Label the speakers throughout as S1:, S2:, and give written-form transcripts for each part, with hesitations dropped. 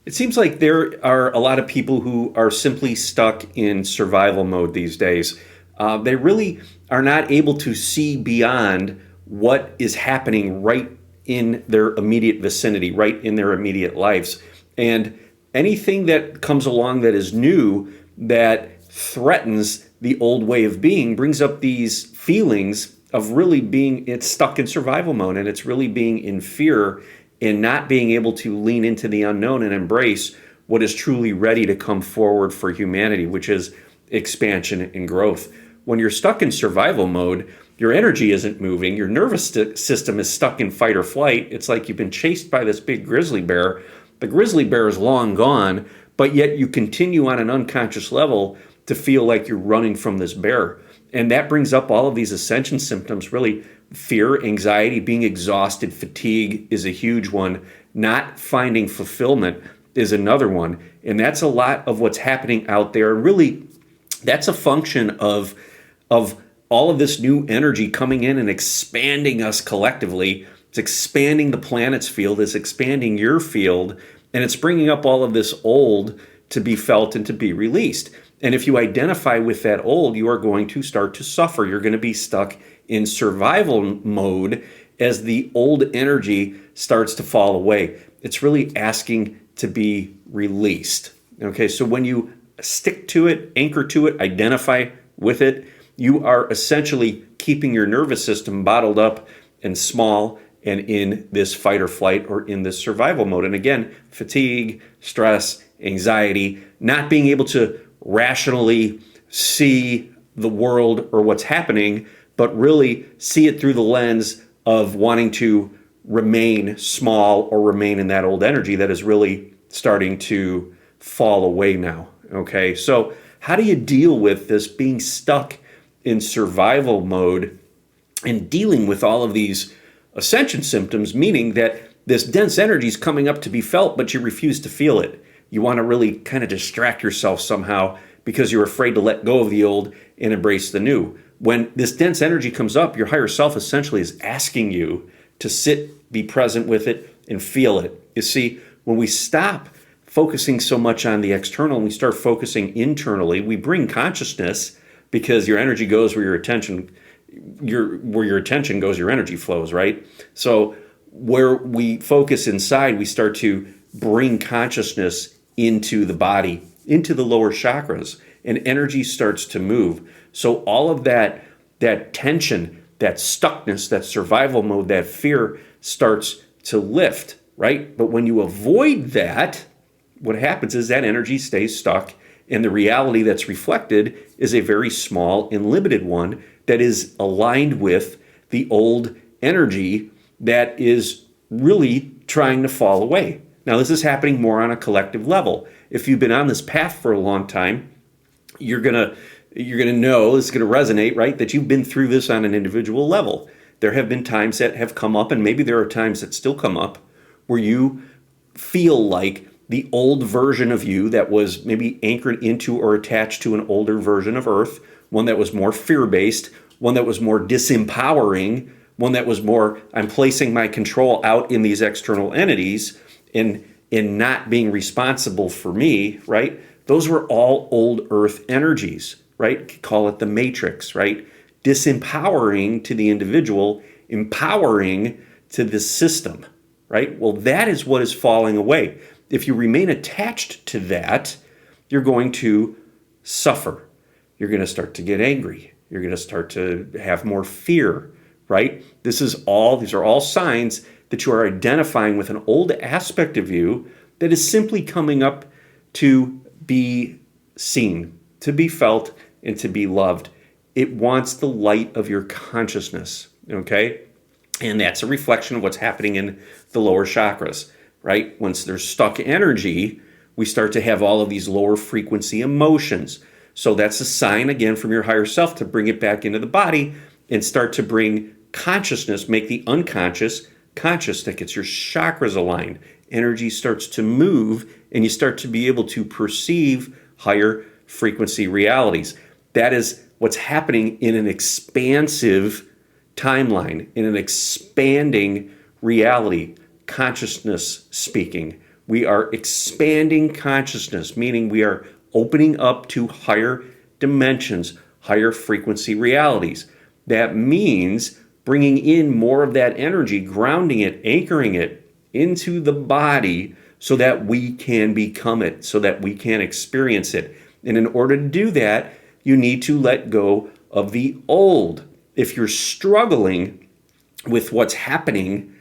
S1: It seems like there are a lot of people who are simply stuck in survival mode these days. They really are not able to see beyond what is happening right in their immediate vicinity, right in their immediate lives. And anything that comes along that is new, that threatens the old way of being, brings up these feelings of really being it's stuck in survival mode, and it's really being in fear and not being able to lean into the unknown and embrace what is truly ready to come forward for humanity, which is expansion and growth. When you're stuck in survival mode, your energy isn't moving, your nervous system is stuck in fight or flight. It's like you've been chased by this big grizzly bear. The grizzly bear is long gone, but yet you continue on an unconscious level to feel like you're running from this bear. And that brings up all of these ascension symptoms, really fear, anxiety, being exhausted, fatigue is a huge one. Not finding fulfillment is another one. And that's a lot of what's happening out there. Really, that's a function of all of this new energy coming in and expanding us collectively. It's expanding the planet's field, it's expanding your field, and it's bringing up all of this old to be felt and to be released. And if you identify with that old, you are going to start to suffer. You're going to be stuck in survival mode as the old energy starts to fall away. It's really asking to be released. Okay, so when you stick to it, anchor to it, identify with it, you are essentially keeping your nervous system bottled up and small and in this fight or flight or in this survival mode. And again, fatigue, stress, anxiety, not being able to rationally see the world or what's happening, but really see it through the lens of wanting to remain small or remain in that old energy that is really starting to fall away now. Okay, so how do you deal with this being stuck in survival mode and dealing with all of these ascension symptoms, meaning that this dense energy is coming up to be felt, but you refuse to feel it? You want to really kind of distract yourself somehow because you're afraid to let go of the old and embrace the new. When this dense energy comes up, your higher self essentially is asking you to sit, be present with it, and feel it. You see, when we stop focusing so much on the external and we start focusing internally, we bring consciousness, because your energy goes where your attention goes, your energy flows, right? So where we focus inside, we start to bring consciousness into the body, into the lower chakras, and energy starts to move. So all of that tension, that stuckness, that survival mode, that fear starts to lift, right? But when you avoid that, what happens is that energy stays stuck, and the reality that's reflected is a very small and limited one that is aligned with the old energy that is really trying to fall away. Now, this is happening more on a collective level. If you've been on this path for a long time, you're gonna know, it's gonna resonate, right? That you've been through this on an individual level. There have been times that have come up, and maybe there are times that still come up, where you feel like the old version of you that was maybe anchored into or attached to an older version of Earth, one that was more fear-based, one that was more disempowering, one that was more, I'm placing my control out in these external entities and not being responsible for me, right? Those were all old Earth energies, right? Call it the matrix, right? Disempowering to the individual, empowering to the system, right? Well, that is what is falling away. If you remain attached to that, you're going to suffer. You're going to start to get angry. You're going to start to have more fear, right? These are all signs that you are identifying with an old aspect of you that is simply coming up to be seen, to be felt, and to be loved. It wants the light of your consciousness, okay? And that's a reflection of what's happening in the lower chakras, right? Once there's stuck energy, we start to have all of these lower frequency emotions. So that's a sign, again, from your higher self to bring it back into the body and start to bring consciousness, make the unconscious conscious, that gets your chakras aligned. Energy starts to move, and you start to be able to perceive higher frequency realities. That is what's happening in an expansive timeline, in an expanding reality, consciousness speaking, We are expanding consciousness, meaning we are opening up to higher dimensions, higher frequency realities. That means bringing in more of that energy, grounding it, anchoring it into the body so that we can become it, so that we can experience it. And in order to do that, you need to let go of the old. If you're struggling with what's happening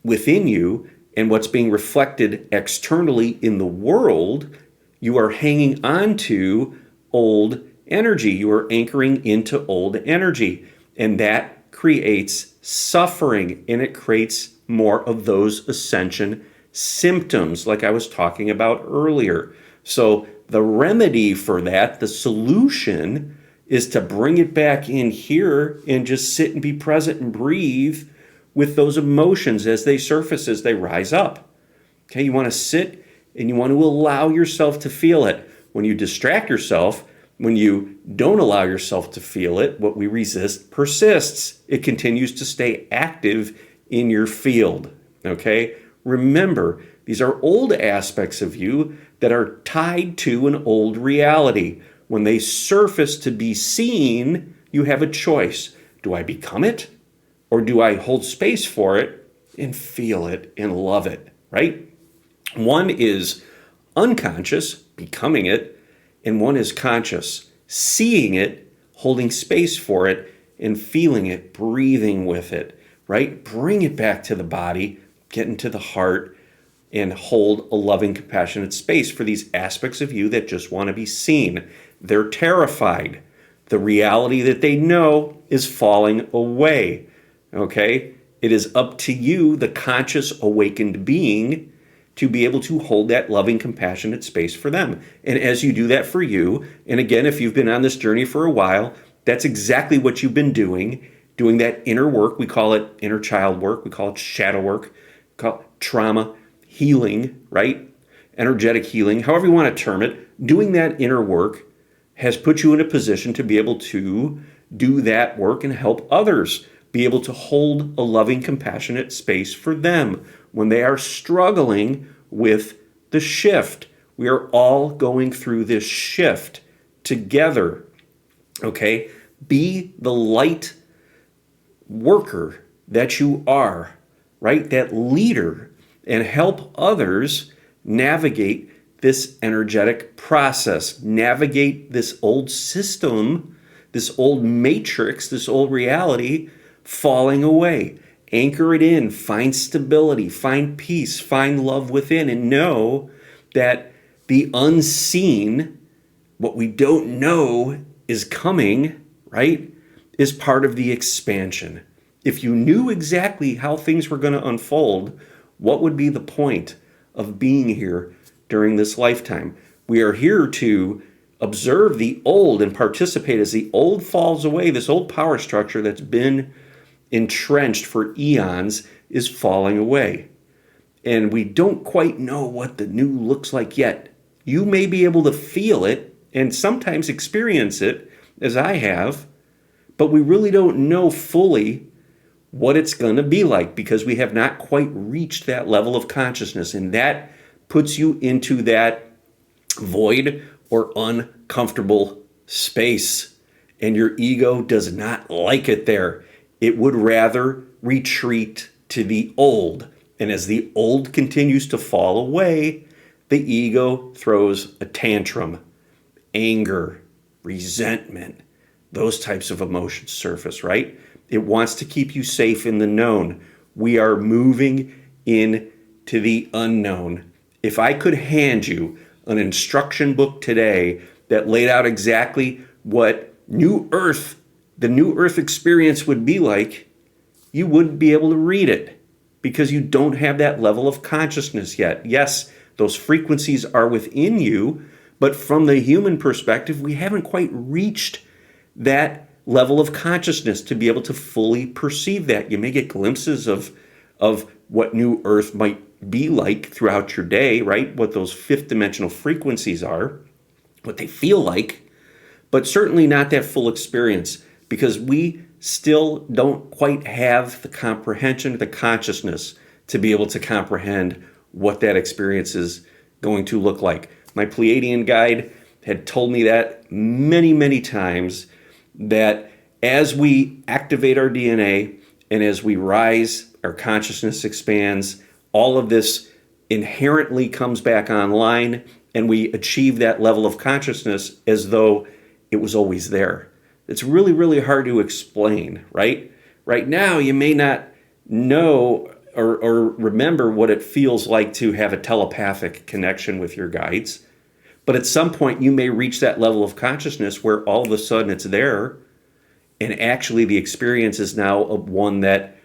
S1: within you and what's being reflected externally in the world, you are hanging on to old energy. You are anchoring into old energy. And that creates suffering, and it creates more of those ascension symptoms like I was talking about earlier. So the remedy for that, the solution, is to bring it back in here and just sit and be present and breathe with those emotions as they surface, as they rise up. Okay, you want to sit and you want to allow yourself to feel it. When you distract yourself, when you don't allow yourself to feel it, what we resist persists. It continues to stay active in your field. Okay? Remember, these are old aspects of you that are tied to an old reality. When they surface to be seen, you have a choice. Do I become it? Or do I hold space for it and feel it and love it, right? One is unconscious, becoming it, and one is conscious, seeing it, holding space for it, and feeling it, breathing with it, right? Bring it back to the body, get into the heart, and hold a loving, compassionate space for these aspects of you that just want to be seen. They're terrified. The reality that they know is falling away, okay? It is up to you, the conscious, awakened being, to be able to hold that loving, compassionate space for them. And as you do that for you, and again, if you've been on this journey for a while, that's exactly what you've been doing that inner work. We call it inner child work. We call it shadow work. We call it trauma healing, right? Energetic healing, however you want to term it. Doing that inner work has put you in a position to be able to do that work and help others be able to hold a loving, compassionate space for them when they are struggling with the shift. We are all going through this shift together, okay? Be the light worker that you are, right? That leader, and help others navigate this energetic process, navigate this old system, this old matrix, this old reality falling away. Anchor it in, find stability, find peace, find love within, and know that the unseen, what we don't know is coming, right, is part of the expansion. If you knew exactly how things were going to unfold, what would be the point of being here during this lifetime? We are here to observe the old and participate as the old falls away. This old power structure that's been entrenched for eons is falling away. And we don't quite know what the new looks like yet. You may be able to feel it and sometimes experience it, as I have, but we really don't know fully what it's going to be like because we have not quite reached that level of consciousness. And that puts you into that void or uncomfortable space. And your ego does not like it there. It would rather retreat to the old. And as the old continues to fall away, the ego throws a tantrum. Anger, resentment, those types of emotions surface, right? It wants to keep you safe in the known. We are moving into the unknown. If I could hand you an instruction book today that laid out exactly what the new earth experience would be like, you wouldn't be able to read it because you don't have that level of consciousness yet. Yes, those frequencies are within you, but from the human perspective, we haven't quite reached that level of consciousness to be able to fully perceive that. You may get glimpses of what new earth might be like throughout your day, right? What those fifth dimensional frequencies are, what they feel like, but certainly not that full experience because we still don't quite have the comprehension, the consciousness to be able to comprehend what that experience is going to look like. My Pleiadian guide had told me that many, many times, that as we activate our DNA and as we rise, our consciousness expands, all of this inherently comes back online, and we achieve that level of consciousness as though it was always there. It's really, really hard to explain, right? Right now, you may not know or remember what it feels like to have a telepathic connection with your guides. But at some point, you may reach that level of consciousness where all of a sudden it's there, and actually the experience is now one that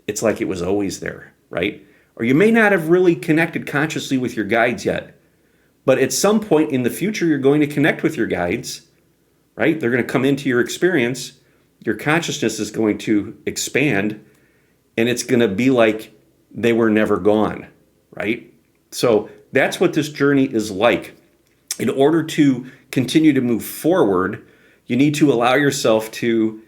S1: it's like it was always there, right? Or you may not have really connected consciously with your guides yet, but at some point in the future, you're going to connect with your guides, right? They're going to come into your experience. Your consciousness is going to expand, and it's going to be like they were never gone, right? So that's what this journey is like. In order to continue to move forward, you need to allow yourself to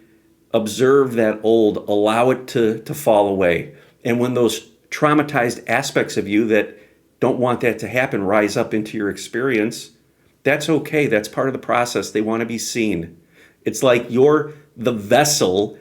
S1: observe that old, allow it to fall away. And when those traumatized aspects of you that don't want that to happen rise up into your experience, that's okay. That's part of the process. They want to be seen. It's like you're the vessel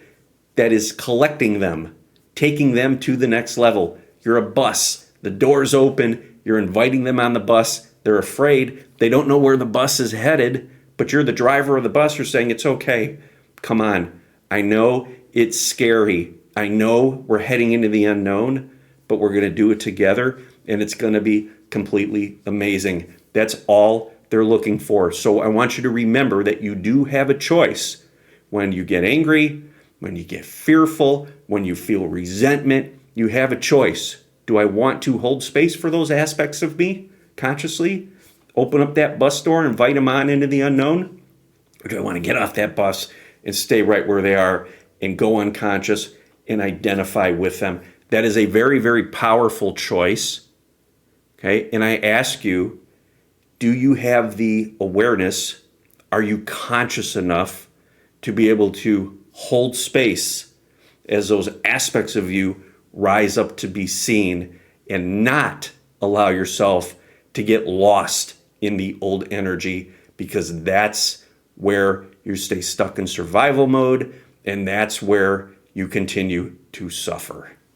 S1: that is collecting them, taking them to the next level. You're a bus. The door's open. You're inviting them on the bus. They're afraid. They don't know where the bus is headed, but you're the driver of the bus. You're saying, it's okay. Come on. I know it's scary. I know we're heading into the unknown, but we're going to do it together, and it's going to be completely amazing. That's all they're looking for. So I want you to remember that you do have a choice. When you get angry, when you get fearful, when you feel resentment, you have a choice. Do I want to hold space for those aspects of me consciously? Open up that bus door and invite them on into the unknown? Or do I want to get off that bus and stay right where they are and go unconscious and identify with them? That is a very, very powerful choice. Okay, and I ask you, do you have the awareness? Are you conscious enough to be able to hold space as those aspects of you rise up to be seen, and not allow yourself to get lost in the old energy, because that's where you stay stuck in survival mode, and that's where you continue to suffer.